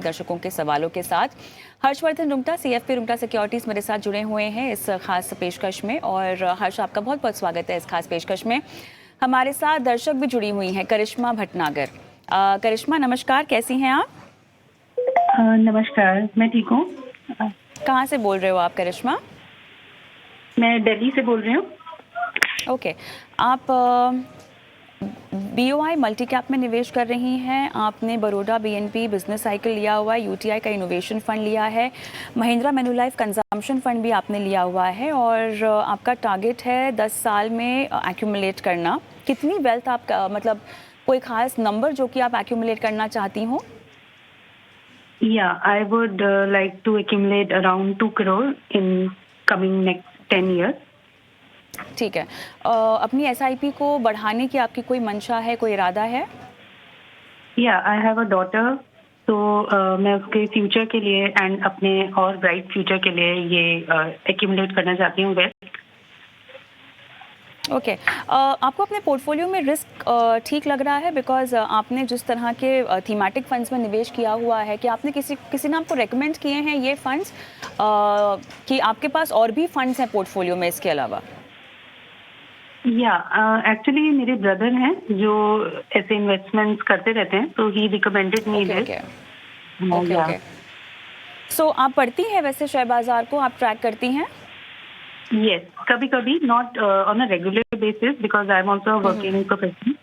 दर्शकों के सवालों के साथ हर्षवर्धन रुंगटा सीएफपी रुंगटा सिक्योरिटीज मेरे साथ जुड़े हुए हैं इस खास पेशकश में। और हर्ष, आपका बहुत बहुत स्वागत है इस खास पेशकश में। हमारे साथ दर्शक भी जुड़ी हुई हैं, करिश्मा भटनागर। करिश्मा नमस्कार, कैसी हैं आप? नमस्कार, मैं ठीक हूँ। कहाँ से बोल रहे हो आप करिश्मा? मैं दिल्ली से बोल रही हूँ। ओके, आप BOI मल्टी कैप में निवेश कर रही हैं। आपने बड़ौदा BNP बिजनेस साइकिल लिया हुआ है, UTI का इनोवेशन फंड लिया है, महिंद्रा मैन्युलाइफ कंजम्पशन फंड भी आपने लिया हुआ है और आपका टारगेट है 10 साल में एक्यूमुलेट करना। कितनी वेल्थ आप मतलब कोई खास नंबर जो कि आप एक्यूमुलेट करना चाहती हो? Yeah, I would like to accumulate around 2 crore in coming next 10 years. ठीक है। अपनी SIP को बढ़ाने की आपकी कोई मंशा है, कोई इरादा है? Yeah, I have a daughter, तो मैं उसके फ्यूचर के लिए एंड अपने और ब्राइट फ्यूचर के लिए ये accumulate करना चाहती हूँ वेल्थ। ओके, आपको अपने पोर्टफोलियो में रिस्क ठीक लग रहा है? बिकॉज आपने जिस तरह के थीमेटिक फंड्स में निवेश किया हुआ है, कि आपने किसी ने आपको रेकमेंड किए हैं ये फंड्स, कि आपके पास और भी फंड्स हैं पोर्टफोलियो में इसके अलावा? या एक्चुअली मेरे ब्रदर हैं जो ऐसे इन्वेस्टमेंट्स करते रहते हैं, तो ही रिकमेंडेड मी दिस। ओके। सो आप पढ़ती हैं वैसे शेयर बाजार को, आप ट्रैक करती हैं? Yes, कभी-कभी not on a regular basis because I am also a working professional.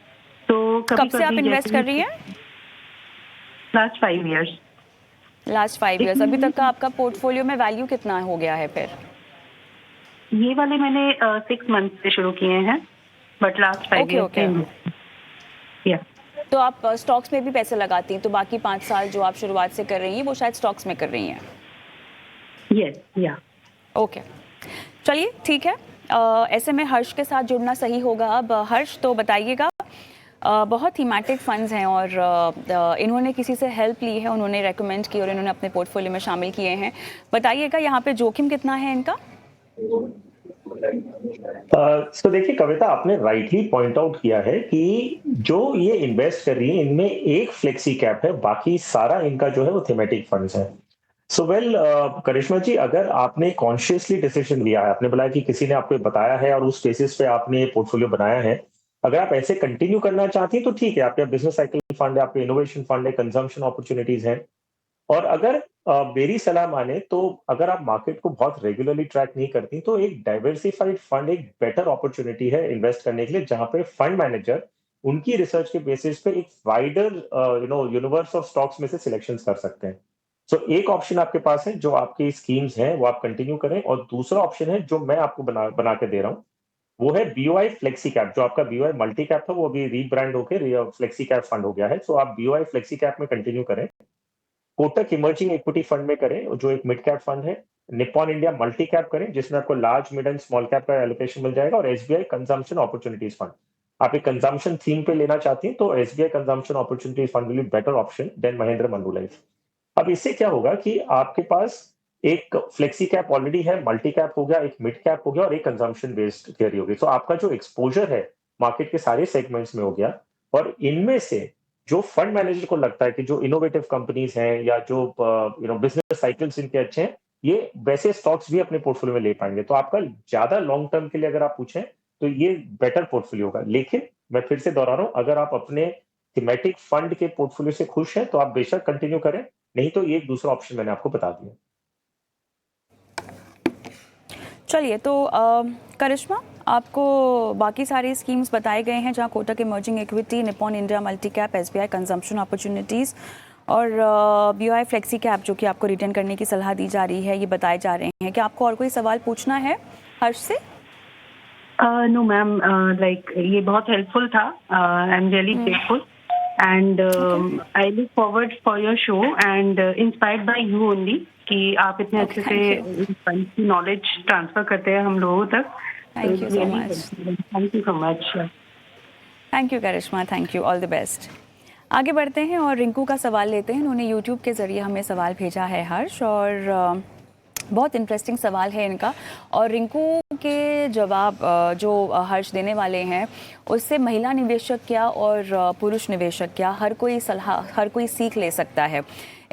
तो कब से आप इन्वेस्ट कर रही हैं? Last 5 years. Last 5 years। अभी तक का आपका पोर्टफोलियो में वैल्यू कितना हो गया है फिर? ये वाले मैंने 6 months से शुरू किए हैं, but last 5 years okay. Yeah. तो आप स्टॉक्स में भी पैसे लगाती हैं, तो बाकी 5 साल जो आप शुरुआत से कर रही हैं वो शायद स्टॉक्स में कर रही हैं? Yes, yeah. ओके, चलिए ठीक है। ऐसे में हर्ष के साथ जुड़ना सही होगा। अब हर्ष, तो बताइएगा, बहुत थीमेटिक फंड्स हैं और इन्होंने किसी से हेल्प ली है, उन्होंने रेकमेंड की और इन्होंने अपने पोर्टफोलियो में शामिल किए हैं। बताइएगा यहाँ पे जोखिम कितना है इनका? तो देखिए कविता, आपने राइट ही पॉइंट आउट किया है कि जो ये इन्वेस्ट कर रही है इनमें एक फ्लेक्सी कैप है, बाकी सारा इनका जो है वो थीमेटिक फंड्स है। करिश्मा जी, अगर आपने कॉन्शियसली डिसीजन लिया है, आपने बोला कि किसी ने आपको बताया है और उस बेसिस पे आपने पोर्टफोलियो बनाया है, अगर आप ऐसे कंटिन्यू करना चाहती हैं तो ठीक है, आपके बिजनेस साइकिल फंड है, आपके इनोवेशन फंड है, कंजम्पशन अपॉर्चुनिटीज हैं। और अगर मेरी सलाह माने तो अगर आप मार्केट को बहुत रेगुलरली ट्रैक नहीं करती, तो एक डाइवर्सिफाइड फंड एक बेटर अपॉर्चुनिटी है इन्वेस्ट करने के लिए, जहां पे फंड मैनेजर उनकी रिसर्च के बेसिस पे एक वाइडर यूनिवर्स ऑफ स्टॉक्स में से सिलेक्शंस कर सकते हैं। एक ऑप्शन आपके पास है, जो आपकी स्कीम्स हैं वो आप कंटिन्यू करें, और दूसरा ऑप्शन है जो मैं आपको बना के दे रहा हूँ, वो है BOI फ्लेक्सी कैप। जो आपका BOI मल्टी कैप था वो अभी रीब्रांड होकर फ्लेक्सी कैप फंड हो गया है। आप BOI फ्लेक्सी कैप में कंटिन्यू करें, कोटक इमर्जिंग इक्विटी फंड में करें जो एक मिड कैप फंड है, निप्पॉन इंडिया मल्टी कैप करें जिसमें आपको large mid and small cap का एलोकेशन मिल जाएगा, और SBI कंजम्पशन अपॉर्चुनिटीज फंड। आप एक कंजम्पशन थीम पे लेना चाहती हैं तो SBI consumption opportunities fund will be better option than Mahindra Manulife. अब इससे क्या होगा कि आपके पास एक फ्लेक्सी कैप ऑलरेडी है, मल्टी कैप हो गया, एक मिड कैप हो गया और एक कंजम्पशन बेस्ड थियरी हो गई। तो आपका जो एक्सपोजर है मार्केट के सारे सेगमेंट्स में हो गया, और इनमें से जो फंड मैनेजर को लगता है कि जो इनोवेटिव कंपनीज हैं या जो बिजनेस साइकिल्स इनके अच्छे हैं, ये वैसे स्टॉक्स भी अपने पोर्टफोलियो में ले पाएंगे। तो आपका ज्यादा लॉन्ग टर्म के लिए अगर आप पूछें तो ये बेटर पोर्टफोलियो होगा। लेकिन मैं फिर से दोहरा रहा हूं, अगर आप अपने थीमेटिक फंड के पोर्टफोलियो से खुश हैं तो आप बेशक कंटिन्यू करें, नहीं तो ये एक दूसरा ऑप्शन मैंने आपको बता दिया। चलिए, तो करिश्मा, आपको बाकी सारे स्कीम्स बताए गए हैं, जहां Kotak emerging equity, Nippon India multi cap, SBI consumption opportunities और BOI फ्लेक्सी कैप जो कि आपको रिटर्न करने की सलाह दी जा रही है, ये बताए जा रहे हैं। क्या आपको और कोई सवाल पूछना है हर्ष से? नो मैम, लाइक ये बहुत हेल्पफुल था। I am really grateful and I look forward for your show and inspired by you only, कि आप इतने अच्छे से नॉलेज ट्रांसफर करते हैं हम लोगों तक। Thank you so much. Thank you so much. Thank you Karishma, thank you, all the best. आगे बढ़ते हैं और रिंकू का सवाल लेते हैं। उन्होंने यूट्यूब के ज़रिए हमें सवाल भेजा है हर्ष, और बहुत इंटरेस्टिंग सवाल है इनका। और रिंकू के जवाब जो हर्ष देने वाले हैं, उससे महिला निवेशक क्या और पुरुष निवेशक क्या, हर कोई सीख ले सकता है।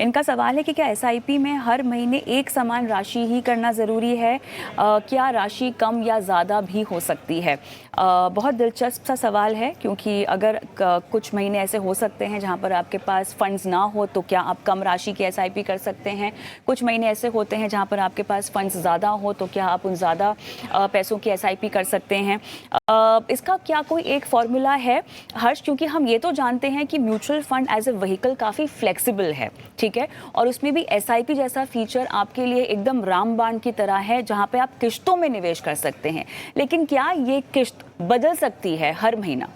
इनका सवाल है कि क्या एसआईपी में हर महीने एक समान राशि ही करना ज़रूरी है? क्या राशि कम या ज़्यादा भी हो सकती है? बहुत दिलचस्प सा सवाल है, क्योंकि अगर कुछ महीने ऐसे हो सकते हैं जहां पर आपके पास फंड्स ना हो तो क्या आप कम राशि की एसआईपी कर सकते हैं। कुछ महीने ऐसे होते हैं जहां पर आपके पास फंड्स ज़्यादा हो तो क्या आप उन ज़्यादा पैसों की एसआईपी कर सकते हैं। इसका क्या कोई एक फॉर्मूला है हर्ष? क्योंकि हम ये तो जानते हैं कि mutual fund as a vehicle काफ़ी फ्लेक्सिबल है, ठीक है, और उसमें भी एसआईपी जैसा फीचर आपके लिए एकदम रामबाण की तरह है जहां पे आप किश्तों में निवेश कर सकते हैं। लेकिन क्या ये किश्त बदल सकती है हर महीना?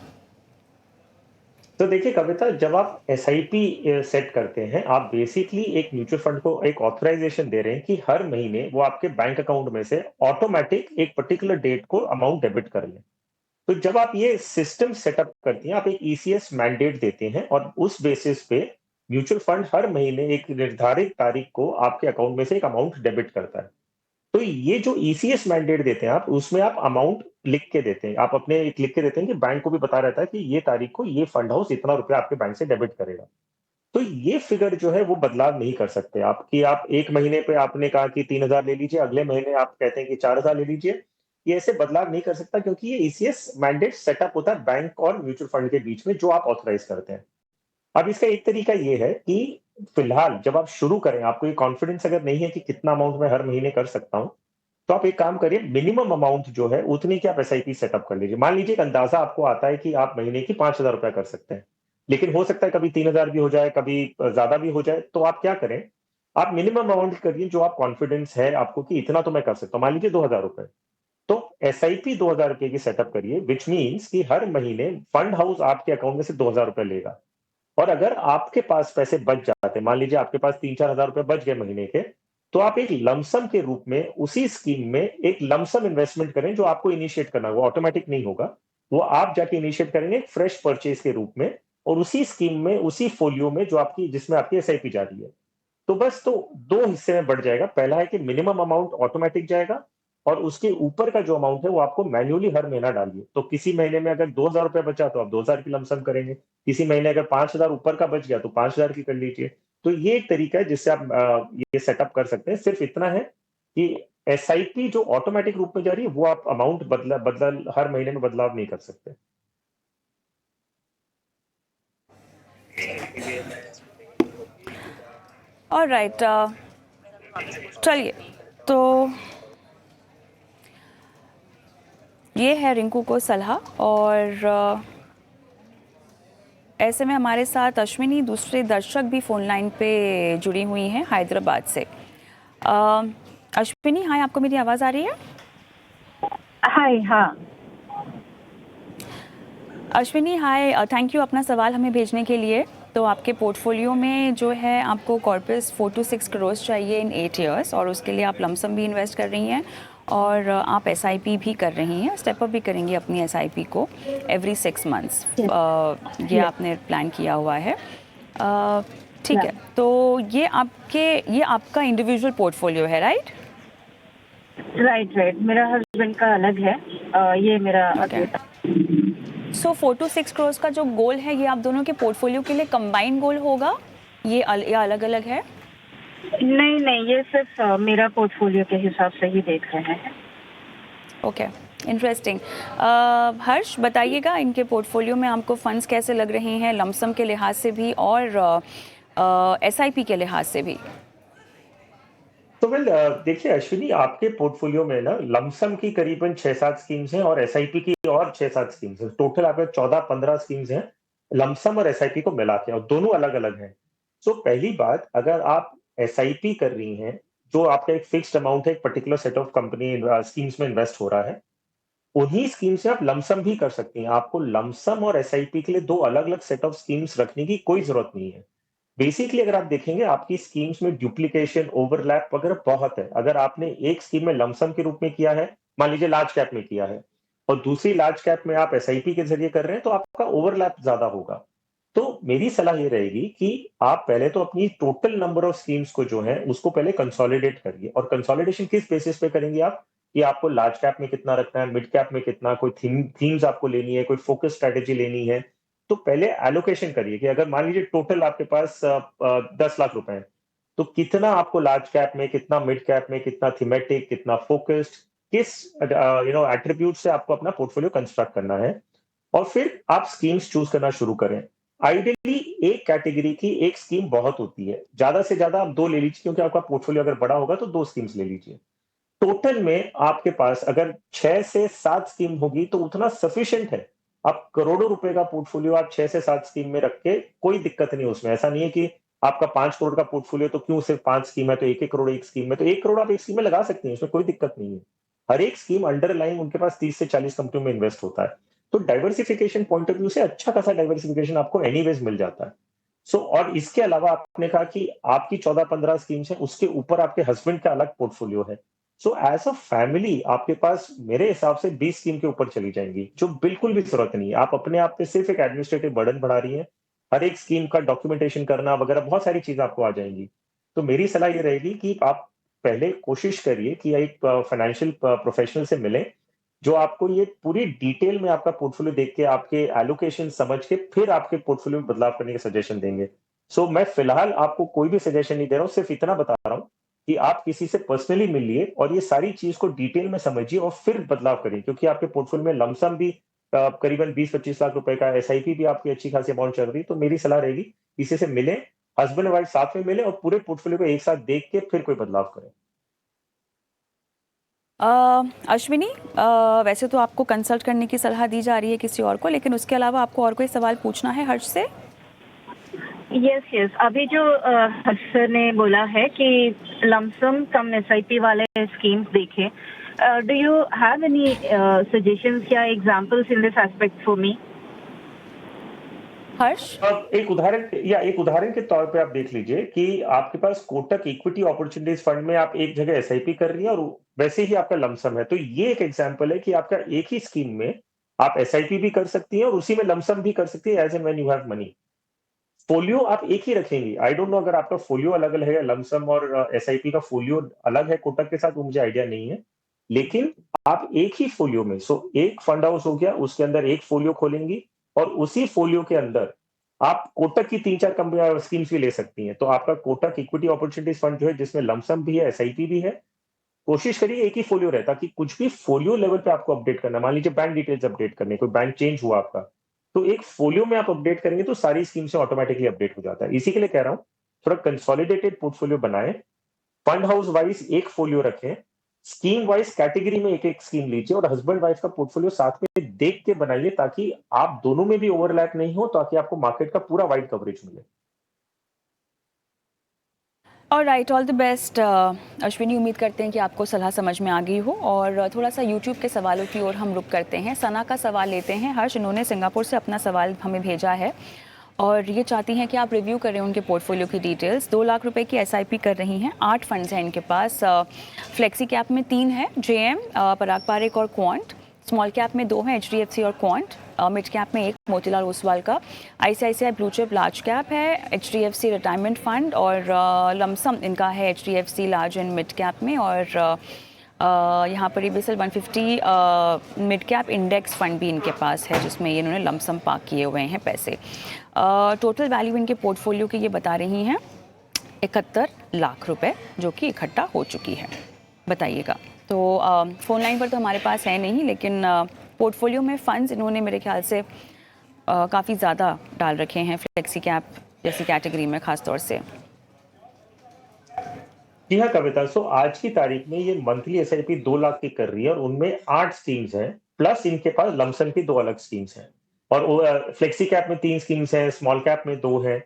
तो देखिए कविता, जब आप एसआईपी सेट करते हैं, आप बेसिकली एक म्यूचुअल फंड को एक ऑथराइजेशन दे रहे हैं कि हर महीने वो आपके बैंक अकाउंट में से ऑटोमेटिक एक पर्टिकुलर डेट को अमाउंट डेबिट कर ले। तो जब आप ये सिस्टम सेटअप करती हैं, आप एक ईसीएस मैंडेट देते हैं और उस बेसिस पे म्यूचुअल फंड हर महीने एक निर्धारित तारीख को आपके अकाउंट में से एक अमाउंट डेबिट करता है। तो ये जो ईसीएस मैंडेट देते हैं आप, उसमें आप अमाउंट लिख के देते हैं। आप अपने एक लिख के देते हैं कि बैंक को भी पता रहता है कि ये तारीख को ये फंड हाउस इतना रुपया आपके बैंक से डेबिट करेगा। तो ये फिगर जो है वो बदलाव नहीं कर सकते आप, कि आप 1 महीने पे आपने कहा कि 3000 ले लीजिए, अगले महीने आप कहते हैं कि 4000 ले लीजिए। ये ऐसे बदलाव नहीं कर सकता, क्योंकि ये ईसीएस मैंडेट सेटअप होता है बैंक और म्यूचुअल फंड के बीच में, जो आप ऑथराइज करते हैं। अब इसका एक तरीका ये है कि फिलहाल जब आप शुरू करें, आपको ये कॉन्फिडेंस अगर नहीं है कि कितना अमाउंट मैं हर महीने कर सकता हूँ, तो आप एक काम करिए, मिनिमम अमाउंट जो है उतनी की आप एसआईपी सेटअप कर लीजिए। मान लीजिए एक अंदाजा आपको आता है कि आप महीने की 5000 रुपया कर सकते हैं, लेकिन हो सकता है कभी 3000 भी हो जाए, कभी ज्यादा भी हो जाए। तो आप क्या करें, आप मिनिमम अमाउंट करिए जो आप कॉन्फिडेंस है आपको कि इतना तो मैं कर सकता हूँ, मान लीजिए 2000 रुपए। तो एसआईपी 2000 रुपए की सेटअप करिए, विच मीन्स कि हर महीने फंड हाउस आपके अकाउंट में से 2000 रुपए लेगा। और अगर आपके पास पैसे बच जाते, मान लीजिए आपके पास 3-4 हजार रुपए बच गए महीने के, तो आप एक लमसम के रूप में उसी स्कीम में एक लमसम इन्वेस्टमेंट करें, जो आपको इनिशिएट करना होगा, ऑटोमेटिक नहीं होगा। वो आप जाके इनिशिएट करेंगे एक फ्रेश परचेज के रूप में, और उसी स्कीम में, उसी फोलियो में जो आपकी, जिसमें आपकी एसआईपी जा रही है। तो बस, तो 2 हिस्से में बढ़ जाएगा। पहला है कि मिनिमम अमाउंट ऑटोमेटिक जाएगा, और उसके ऊपर का जो अमाउंट है वो आपको मैन्युअली हर महीना डालिए। तो किसी महीने में अगर 2000 रुपए बचा तो आप 2000 की लमसम करेंगे। किसी महीने अगर 5000 ऊपर का बच गया तो 5000 की कर लीजिए। तो ये एक तरीका है जिससे आप ये सेटअप कर सकते हैं। सिर्फ इतना है कि एसआईपी जो ऑटोमेटिक रूप में जा रही है, वो आप अमाउंट बदल हर महीने में बदलाव नहीं कर सकते। ऑलराइट, चलिए, तो ये है रिंकू को सलाह। और ऐसे में हमारे साथ अश्विनी, दूसरे दर्शक भी फोन लाइन पे जुड़ी हुई हैं हैदराबाद से। अश्विनी, हाय, आपको मेरी आवाज़ आ रही है? हाय, हाँ। अश्विनी हाय, थैंक यू अपना सवाल हमें भेजने के लिए। तो आपके पोर्टफोलियो में जो है आपको कॉर्पस 4 to 6 करोड़ चाहिए इन 8 years, और उसके लिए आप लमसम भी इन्वेस्ट कर रही हैं और आप एसआईपी भी कर रही हैं, स्टेप अप भी करेंगी अपनी एसआईपी को एवरी 6 months। ये आपने प्लान किया हुआ है, ठीक है। तो ये आपका इंडिविजुअल पोर्टफोलियो है, राइट? राइट। मेरा हस्बैंड का अलग है, ये मेरा अकेला। सो 4 to 6 करोड़ का जो गोल है, ये आप दोनों के पोर्टफोलियो के लिए कंबाइंड गोल होगा, ये अलग अलग है? नहीं, ये सिर्फ मेरा पोर्टफोलियो के हिसाब से ही देख रहे हैं। Okay, interesting. हर्ष, बताइएगा इनके पोर्टफोलियो में आपको फंड्स कैसे लग रहे हैं, लमसम के लिहाज से भी और एसआईपी के लिहाज से भी? तो देखिए अश्विनी, आपके पोर्टफोलियो में ना लमसम की करीबन 6-7 स्कीम्स हैं और एसआईपी की और 6-7 स्कीम्स हैं। टोटल आपके 14-15 स्कीम्स हैं लमसम और एसआईपी को मिला के, और दोनों अलग अलग हैं। सो पहली बात, अगर आप एसआईपी कर रही हैं, जो आपका एक फिक्स्ड अमाउंट है, एक particular set of company schemes में इन्वेस्ट हो रहा है, उन्हीं स्कीम से आप लमसम भी कर सकती हैं। आपको लमसम और एसआईपी के लिए दो अलग अलग सेट ऑफ स्कीम्स रखने की कोई जरूरत नहीं है। बेसिकली अगर आप देखेंगे, आपकी स्कीम्स में डुप्लीकेशन, ओवरलैप वगैरह बहुत है। अगर आपने एक स्कीम में लमसम के रूप में किया है, मान लीजिए लार्ज कैप में किया है, और दूसरी लार्ज कैप में आप एसआईपी के जरिए कर रहे हैं, तो आपका ओवरलैप ज्यादा होगा। तो मेरी सलाह ये रहेगी कि आप पहले तो अपनी टोटल नंबर ऑफ स्कीम्स को जो है उसको पहले कंसोलिडेट करिए। और कंसोलिडेशन किस बेसिस पे करेंगे आप, कि आपको लार्ज कैप में कितना रखना है, मिड कैप में कितना, कोई थीम्स आपको लेनी है, कोई फोकस स्ट्रेटेजी लेनी है। तो पहले एलोकेशन करिए कि अगर मान लीजिए टोटल आपके पास 10 लाख रुपए हैं, तो कितना आपको लार्ज कैप में, कितना मिड कैप में, कितना थीमेटिक, कितना फोकस्ड, किस एट्रीब्यूट से आपको अपना पोर्टफोलियो कंस्ट्रक्ट करना है, और फिर आप स्कीम्स चूज करना शुरू करें। आइडियली एक कैटेगरी की एक स्कीम बहुत होती है, ज्यादा से ज्यादा आप 2 ले लीजिए, क्योंकि आपका पोर्टफोलियो अगर बड़ा होगा तो 2 स्कीम्स ले लीजिए। टोटल में आपके पास अगर 6 से 7 स्कीम होगी तो उतना सफिशिएंट है। आप करोड़ों रुपए का पोर्टफोलियो आप 6 से 7 स्कीम में रख के कोई दिक्कत नहीं है उसमें। ऐसा नहीं है कि आपका 5 करोड़ का पोर्टफोलियो तो क्यों सिर्फ 5 स्कीम है तो 1-1 करोड़ एक स्कीम में, तो 1 करोड़ आप एक स्कीम में लगा सकते हैं, इसमें कोई दिक्कत नहीं है। हर एक स्कीम अंडरलाइन उनके पास 30 से 40 कंपनियों में इन्वेस्ट होता है। तो डाइवर्सिफिकेशन पॉइंट ऑफ व्यू से अच्छा खासा डाइवर्सिफिकेशन आपको एनीवेज मिल जाता है। और इसके अलावा आपने कहा कि आपकी 14-15 स्कीम्स हैं, उसके ऊपर आपके हस्बैंड का अलग पोर्टफोलियो है। एज अ फैमिली आपके पास मेरे हिसाब से 20 स्कीम के ऊपर चली जाएंगी, जो बिल्कुल भी जरूरत नहीं है। आप अपने आप पे सिर्फ एक एडमिनिस्ट्रेटिव बर्डन बढ़ा रही हैं। हर एक स्कीम का डॉक्यूमेंटेशन करना वगैरह बहुत सारी चीजें आपको आ जाएंगी। तो मेरी सलाह ये रहेगी कि आप पहले कोशिश करिए कि एक फाइनेंशियल प्रोफेशनल से मिलें, जो आपको ये पूरी डिटेल में आपका पोर्टफोलियो देख के, आपके एलोकेशन समझ के, फिर आपके पोर्टफोलियो में बदलाव करने के सजेशन देंगे। मैं फिलहाल आपको कोई भी सजेशन नहीं दे रहा हूँ, सिर्फ इतना बता रहा हूँ कि आप किसी से पर्सनली मिलिए और ये सारी चीज को डिटेल में समझिए और फिर बदलाव करिए, क्योंकि आपके पोर्टफोलियो में लमसम भी करीबन 20-25 लाख रुपए का एसआईपी भी आपकी अच्छी खासी अमाउंट चल रही है। तो मेरी सलाह रहेगी किसी से मिले, हस्बैंड वाइफ साथ में मिले और पूरे पोर्टफोलियो को एक साथ देख के फिर कोई बदलाव करें। अश्विनी, वैसे तो आपको कंसल्ट करने की सलाह दी जा रही है किसी और को, लेकिन उसके अलावा आपको और कोई सवाल पूछना है हर्ष से? यस, अभी जो हर्ष सर ने बोला है कि लमसम कम एसआईपी वाले स्कीम्स देखें, do you have any suggestions या examples in this aspect for me? Harsh, अब एक उदाहरण के तौर पे आप देख लीजिए कि आपके पास कोटक इक्विटी अपॉर्चुनिटीज फंड में आप एक जगह एसआईपी कर रही है और वैसे ही आपका लमसम है। तो ये एक एग्जांपल है कि आपका एक ही स्कीम में आप एसआईपी भी कर सकती हैं और उसी में लमसम भी कर सकती है, as and when you have money. Folio आप एक ही रखेंगी। आई डोंट नो अगर आपका फोलियो अलग अलग है, लमसम और एसआईपी का फोलियो अलग है कोटक के साथ, वो मुझे आइडिया नहीं है। लेकिन आप एक ही फोलियो में, एक फंड हाउस हो गया, उसके अंदर एक फोलियो खोलेंगी और उसी फोलियो के अंदर आप कोटक की 3-4 कंपनी स्कीम्स भी ले सकती हैं। तो आपका कोटक इक्विटी अपॉर्चुनिटीज फंड जो है, जिसमें लमसम भी है, एसआईपी भी है, कोशिश करिए एक ही फोलियो रहे, ताकि कुछ भी फोलियो लेवल पे आपको अपडेट करना, मान लीजिए बैंक डिटेल्स अपडेट करने, कोई बैंक चेंज हुआ आपका, तो एक फोलियो में आप अपडेट करेंगे तो सारी स्कीम से ऑटोमेटिकली अपडेट हो जाता है। इसी के लिए कह रहा हूं, थोड़ा कंसोलिडेटेड पोर्टफोलियो बनाएं, फंड हाउस वाइज एक फोलियो रखें, स्कीम वाइज कैटेगरी में एक एक स्कीम लीजिए और हस्बैंड वाइफ का पोर्टफोलियो साथ में देख के बनाइए, ताकि आप दोनों में भी ओवरलैप नहीं हो, ताकि आपको मार्केट का पूरा वाइड कवरेज मिले। Alright, all the best Ashwini. उम्मीद करते हैं कि आपको सलाह समझ में आ गई हो। और थोड़ा सा यूट्यूब के सवालों की ओर हम रुक करते हैं। सना का सवाल लेते हैं। हर्ष, इन्होंने सिंगापुर से अपना सवाल हमें भेजा है और ये चाहती हैं कि आप रिव्यू करें उनके पोर्टफोलियो की डिटेल्स। 2 लाख रुपए की एसआईपी कर रही हैं, 8 फंड्स हैं इनके पास। फ्लेक्सी कैप में 3 है, जेएम, पराग पारेख और क्वांट। स्मॉल कैप में 2 हैं, एचडीएफसी और क्वांट। मिड कैप में 1 मोतीलाल ओसवाल का। ICICI blue chip large cap है, एचडीएफसी रिटायरमेंट फंड और लमसम इनका है HDFC large and mid cap में। और यहाँ पर BSL 150 mid cap index fund भी इनके पास है, जिसमें ये इन्होंने लमसम पार्क किए हुए हैं पैसे। टोटल वैल्यू इनके पोर्टफोलियो की ये बता रही हैं 71 लाख रुपए, जो कि इकट्ठा हो चुकी है। बताइएगा। तो फ़ोन लाइन पर तो हमारे पास है नहीं, लेकिन पोर्टफोलियो में फ़ंड्स इन्होंने मेरे ख्याल से काफ़ी ज़्यादा डाल रखे हैं, फ्लेक्सी कैप जैसी कैटेगरी में ख़ास तौर से। जी हाँ कविता, आज की तारीख में ये मंथली एसआईपी 2 लाख की कर रही है और उनमें 8 स्कीम्स हैं, प्लस इनके पास लमसम की 2 अलग स्कीम्स हैं। और फ्लेक्सी कैप में 3 स्कीम्स हैं, स्मॉल कैप में 2 हैं।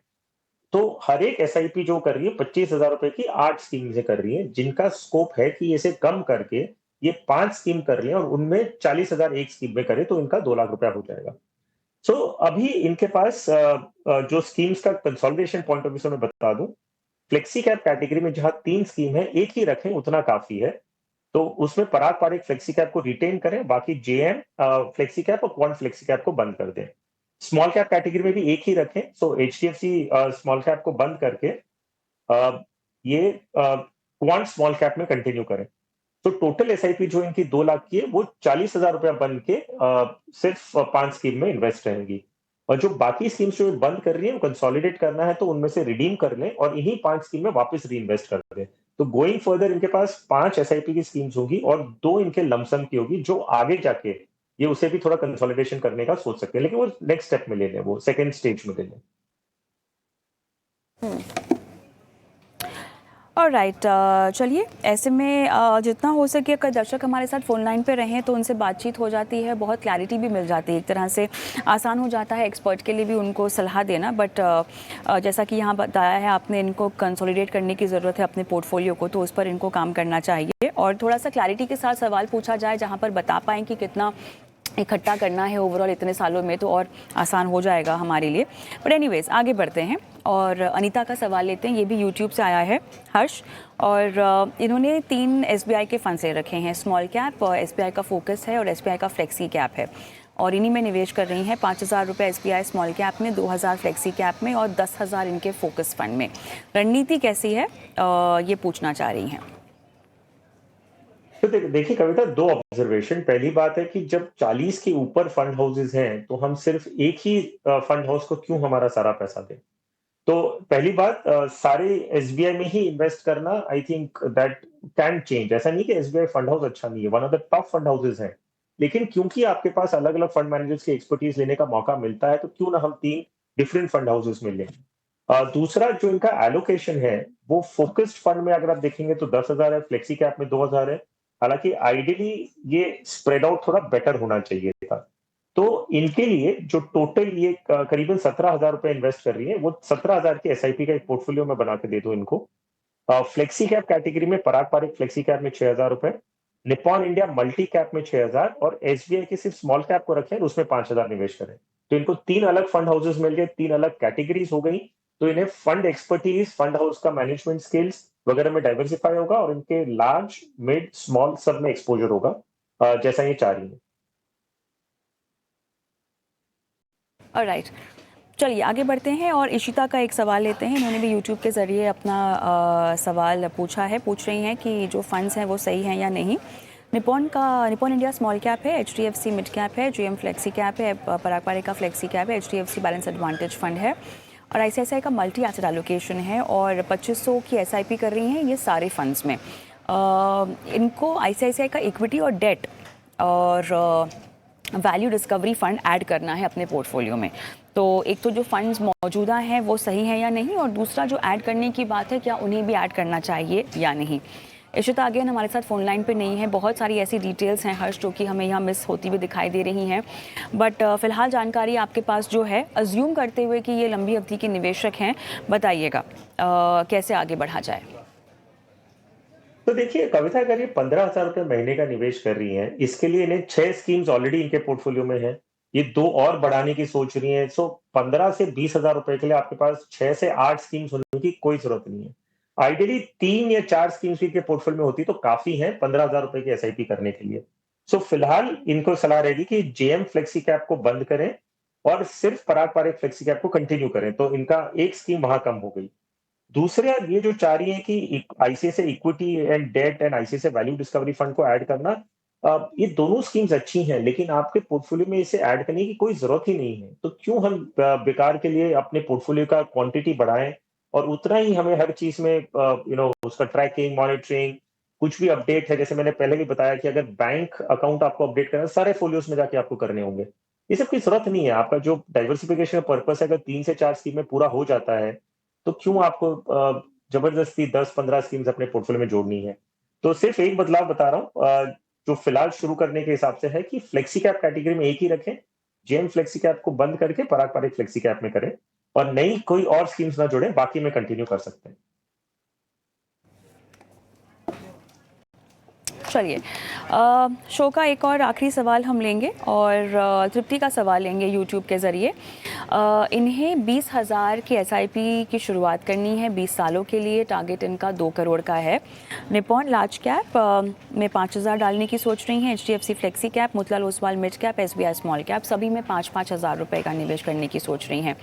तो हर एक एसआईपी जो कर रही है 25,000 रुपए की 8 स्कीम से कर रही है, जिनका स्कोप है कि इसे कम करके ये 5 स्कीम कर लें और उनमें 40,000 एक स्कीम में करे, तो इनका 2 लाख रुपया हो जाएगा। अभी इनके पास जो स्कीम्स का कंसोलिडेशन पॉइंट ऑफ व्यू से मैं बता दूं, फ्लेक्सी कैप कैटेगरी में जहां 3 स्कीम है, एक ही रखें उतना काफी है। तो उसमें पराग पारेख फ्लेक्सी कैप को रिटेन करें, बाकी जेएम फ्लेक्सी कैप और क्वांट फ्लेक्सी कैप को बंद कर दें। स्मॉल कैप कैटेगरी में भी एक ही रखें, एचडीएफसी स्मॉल कैप को बंद करके ये क्वांट स्मॉल कैप में कंटिन्यू करें। तो टोटल एसआईपी जो इनकी 2 लाख की है, वो 40,000 रुपया बन के सिर्फ 5 स्कीम में इन्वेस्ट रहेंगी। और जो बाकी स्कीम्स जो बंद कर रही है वो कंसोलिडेट करना है तो उनमें से रिडीम कर लें और इन्हीं 5 स्कीम में वापस रीइन्वेस्ट कर दें। तो गोइंग फर्दर इनके पास 5 एसआईपी की स्कीम्स होंगी और 2 इनके लमसम की होगी, जो आगे जाके ये उसे भी थोड़ा कंसोलिडेशन करने का सोच सकते हैं, लेकिन वो नेक्स्ट स्टेप में ले लें, वो सेकंड स्टेज में ले लें। ऑलराइट, चलिए ऐसे में जितना हो सके अगर दर्शक हमारे साथ फ़ोन लाइन पे रहें तो उनसे बातचीत हो जाती है, बहुत क्लैरिटी भी मिल जाती है, एक तरह से आसान हो जाता है एक्सपर्ट के लिए भी उनको सलाह देना। बट जैसा कि यहाँ बताया है आपने, इनको कंसोलिडेट करने की ज़रूरत है अपने पोर्टफोलियो को, तो उस पर इनको काम करना चाहिए और थोड़ा सा क्लैरिटी के साथ सवाल पूछा जाए जहाँ पर बता पाएँ कि कितना इकट्ठा करना है ओवरऑल इतने सालों में, तो और आसान हो जाएगा हमारे लिए। बट एनीवेज आगे बढ़ते हैं और अनीता का सवाल लेते हैं। ये भी यूट्यूब से आया है, हर्ष, और इन्होंने 3 एसबीआई के फंड्स ले रखे हैं, स्मॉल कैप, एसबीआई का फोकस है और एसबीआई का फ्लेक्सी कैप है, और इन्हीं में निवेश कर रही हैं। 5,000 रुपये एसबीआई स्मॉल कैप में, 2,000 फ्लेक्सी कैप में और 10,000 इनके फोकस फंड में। रणनीति कैसी है ये पूछना चाह रही हैं। तो देखिए कविता, 2 ऑब्जर्वेशन। पहली बात है कि जब 40 के ऊपर फंड हाउसेज हैं तो हम सिर्फ एक ही फंड हाउस को क्यों हमारा सारा पैसा दें। तो पहली बात, सारे एसबीआई में ही इन्वेस्ट करना, I think that can change. ऐसा नहीं कि एसबीआई फंड हाउस अच्छा नहीं है, one of the top fund houses है, लेकिन क्योंकि आपके पास अलग अलग फंड मैनेजर्स की एक्सपर्टीज लेने का मौका मिलता है तो क्यों ना हम 3 डिफरेंट फंड हाउसेज में लें। दूसरा जो इनका एलोकेशन है वो फोकस्ड फंड में अगर आप देखेंगे तो 10,000 है, फ्लेक्सी कैप में 2,000 है। हालांकि आइडियली ये स्प्रेड आउट थोड़ा बेटर होना चाहिए था। तो इनके लिए जो टोटल ये करीबन 17,000 रुपए इन्वेस्ट कर रही है, वो 17,000 की एसआईपी का एक पोर्टफोलियो में बना के दे दो इनको। फ्लेक्सी कैप कैटेगरी में पराग पारिक फ्लेक्सी कैप में 6,000 रुपए, निप्पॉन इंडिया मल्टी कैप में 6,000 और एसबीआई के सिर्फ स्मॉल कैप को रखें उसमें 5,000 निवेश करें। तो इनको 3 अलग फंड हाउसेस मिल गए, 3 अलग कैटेगरीज हो गई। तो इन्हें फंड एक्सपर्टीज, फंड हाउस का मैनेजमेंट स्किल्स वगैरह में डाइवर्सिफाई होगा और इनके लार्ज, मिड, स्मॉल सब में एक्सपोजर होगा, जैसा ये चाह रही है। ऑलराइट, चलिए आगे बढ़ते हैं और इशिता का एक सवाल लेते हैं। इन्होंने भी यूट्यूब के ज़रिए अपना सवाल पूछ रही हैं कि जो फंड्स हैं वो सही हैं या नहीं। निप्पॉन इंडिया स्मॉल कैप है, एचडीएफसी मिड कैप है, जीएम फ्लेक्सी कैप है, पराग पारिक का फ्लेक्सी कैप है, एचडीएफसी बैलेंस एडवांटेज फंड है और आईसीआईसीआई का मल्टी एसेट एलोकेशन है और 2500 की एसआईपी कर रही हैं ये सारे फंड्स में। इनको आईसीआईसीआई का इक्विटी और डेट और वैल्यू डिस्कवरी फंड ऐड करना है अपने पोर्टफोलियो में। तो एक तो जो फंड्स मौजूदा हैं वो सही है या नहीं, और दूसरा जो ऐड करने की बात है क्या उन्हें भी ऐड करना चाहिए या नहीं। इशिता अगेन हमारे साथ फ़ोन लाइन पे नहीं है। बहुत सारी ऐसी डिटेल्स हैं हर्ष जो कि हमें यहाँ मिस होती हुई दिखाई दे रही हैं, बट फ़िलहाल जानकारी आपके पास जो है, अज्यूम करते हुए कि ये लंबी अवधि के निवेशक हैं, बताइएगा कैसे आगे बढ़ा जाए। तो देखिए कविता, अगर ये 15,000 रुपए महीने का निवेश कर रही हैं, इसके लिए इन्हें 6 स्कीम्स ऑलरेडी इनके पोर्टफोलियो में है, ये 2 और बढ़ाने की सोच रही हैं। सो 15 से 20,000 रुपए के लिए आपके पास 6 से 8 स्कीम्स होने की कोई जरूरत नहीं है। आइडियली 3 या 4 स्कीम्स के पोर्टफोलियो में होती तो काफी है 15,000 रुपए की एसआईपी करने के लिए। सो फिलहाल इनको सलाह रहेगी कि जेएम फ्लेक्सी कैप को बंद करें और सिर्फ पराग पारिक फ्लेक्सी कैप को कंटिन्यू करें, तो इनका एक स्कीम वहां कम हो गई। दूसरा, ये जो चाह रही है कि ICICI equity and debt and ICICI value discovery fund को ऐड करना, ये दोनों स्कीम्स अच्छी हैं, लेकिन आपके पोर्टफोलियो में इसे ऐड करने की कोई जरूरत ही नहीं है। तो क्यों हम बेकार के लिए अपने पोर्टफोलियो का क्वांटिटी बढ़ाएं और उतना ही हमें हर चीज में उसका ट्रैकिंग, मॉनिटरिंग, कुछ भी अपडेट है, जैसे मैंने पहले भी बताया कि अगर बैंक अकाउंट आपको अपडेट करना है, सारे फोलियोस में जाके आपको करने होंगे। ये सब की जरूरत नहीं है। आपका जो डाइवर्सिफिकेशन का पर्पस है, अगर 3 से 4 स्कीम में पूरा हो जाता है तो क्यों आपको जबरदस्ती 10-15 स्कीम्स अपने पोर्टफोलियो में जोड़नी है। तो सिर्फ एक बदलाव बता रहा हूँ, जो फिलहाल शुरू करने के हिसाब से है कि फ्लेक्सी कैप कैटेगरी में एक ही रखें, जेएम फ्लेक्सी कैप को बंद करके पराग पारिक फ्लेक्सी कैप में करें और नई कोई और स्कीम्स ना जोड़ें, बाकी में कंटिन्यू कर सकते हैं। चलिए शो का एक और आखिरी सवाल हम लेंगे और तृप्ति का सवाल लेंगे यूट्यूब के ज़रिए। इन्हें 20,000 की एसआईपी की शुरुआत करनी है 20 सालों के लिए। टारगेट इनका 2 करोड़ का है। निप्पॉन लार्ज कैप में 5,000 डालने की सोच रही हैं। HDFC flexi cap, Motilal Oswal mid cap, SBI small cap, सभी में 5-5 हज़ार रुपये का निवेश करने की सोच रही हैं।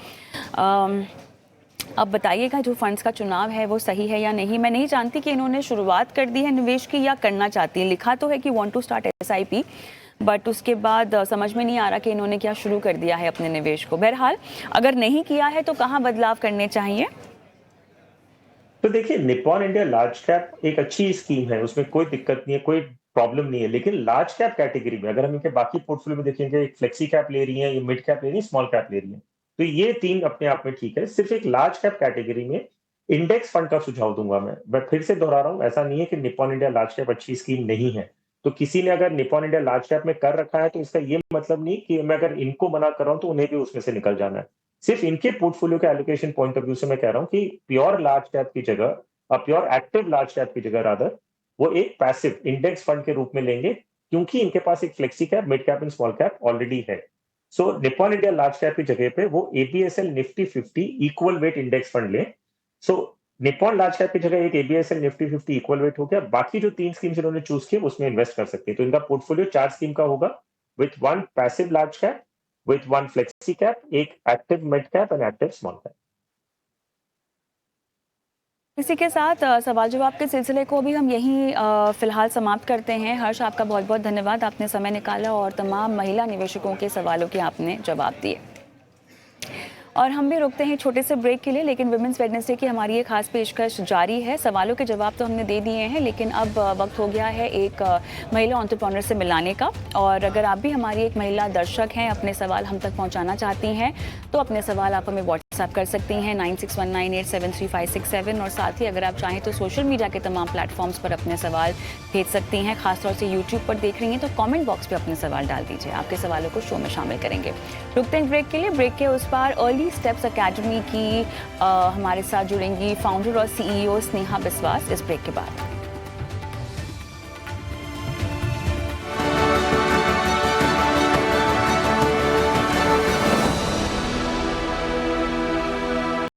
अब बताइएगा जो फंड्स का चुनाव है वो सही है या नहीं। मैं नहीं जानती कि इन्होंने शुरुआत कर दी है निवेश की या करना चाहती है। लिखा तो है कि want to start SIP, but उसके बाद समझ में नहीं आ रहा कि इन्होंने क्या शुरू कर दिया है अपने निवेश को। बहरहाल अगर नहीं किया है तो कहाँ बदलाव करने चाहिए? तो देखिए, निप्पॉन इंडिया लार्ज कैप एक अच्छी स्कीम है, उसमें कोई दिक्कत नहीं है, कोई प्रॉब्लम नहीं है। लेकिन लार्ज कैप कैटेगरी में अगर हम इनके बाकी पोर्टफोलियो में देखेंगे, एक फ्लेक्सी कैप ले रही है, ये मिड कैप ले रही है, स्मॉल कैप ले रही है, तो ये तीन अपने आप में ठीक है। सिर्फ एक लार्ज कैप कैटेगरी में इंडेक्स फंड का सुझाव दूंगा मैं फिर से दोहरा रहा हूँ, ऐसा नहीं है कि निप्पॉन इंडिया लार्ज कैप अच्छी स्कीम नहीं है। तो किसी ने अगर निप्पॉन इंडिया लार्ज कैप में कर रखा है तो इसका ये मतलब नहीं कि मैं अगर इनको मना कर रहा हूं तो उन्हें भी उसमें से निकल जाना है। सिर्फ इनके पोर्टफोलियो के एलोकेशन पॉइंट ऑफ व्यू से मैं कह रहा हूं कि प्योर लार्ज कैप की जगह, प्योर एक्टिव लार्ज कैप की जगह रादर वो एक पैसिव इंडेक्स फंड के रूप में लेंगे, क्योंकि इनके पास एक फ्लेक्सी cap, mid cap and small cap ऑलरेडी है। सो निप्पॉन इंडिया लार्ज कैप की जगह पे वो ABSL Nifty 50 equal weight index fund लें। सो निप्पॉन लार्ज कैप की जगह एक एबीएसएल निफ्टी 50 इक्वल वेट हो गया। बाकी जो 3 स्कीम्स इन्होंने चूज किए उसमें इन्वेस्ट कर सकते हैं। तो इनका पोर्टफोलियो 4 स्कीम का होगा, with 1 passive large cap, with 1 flexi cap, एक active mid cap and active small cap. इसी के साथ सवाल जवाब के सिलसिले को भी हम यहीं फिलहाल समाप्त करते हैं। हर्ष, आपका बहुत बहुत धन्यवाद, आपने समय निकाला और तमाम महिला निवेशकों के सवालों के आपने जवाब दिए। और हम भी रुकते हैं छोटे से ब्रेक के लिए, लेकिन विमेंस वेडनेसडे की हमारी ये खास पेशकश जारी है। सवालों के जवाब तो हमने दे दिए हैं, लेकिन अब वक्त हो गया है एक महिला एंटरप्रेन्योर से मिलाने का। और अगर आप भी हमारी एक महिला दर्शक हैं, अपने सवाल हम तक पहुंचाना चाहती हैं, तो अपने सवाल आप हमें व्हाट्सएप कर सकती हैं 9619873567। और साथ ही अगर आप चाहें तो सोशल मीडिया के तमाम प्लेटफॉर्म्स पर अपने सवाल भेज सकती हैं। खासतौर से यूट्यूब पर देख रही हैं तो कमेंट बॉक्स पे अपने सवाल डाल दीजिए, आपके सवालों को शो में शामिल करेंगे। रुकते हैं ब्रेक के लिए। ब्रेक के उस पार अर्ली स्टेप्स एकेडमी की हमारे साथ जुड़ेंगी फाउंडर और सीईओ स्नेहा बिस्वास इस ब्रेक के बाद।